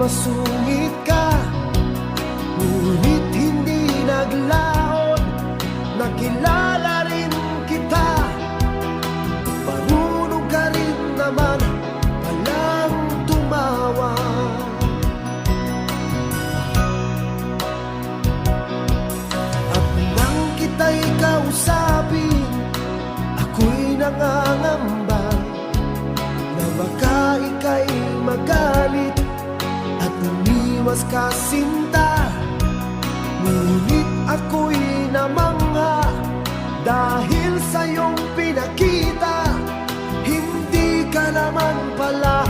masungit ka, ngunit hindi naglaon. Nakilala rin kita, marunong ka rin naman palang tumawa. At nang kita'y kausapin, ako'y nangangamba na baka ika'y magalit at umiwas ka sinta. Ngunit ako'y namangha dahil sa iyong pinakita, hindi ka naman pala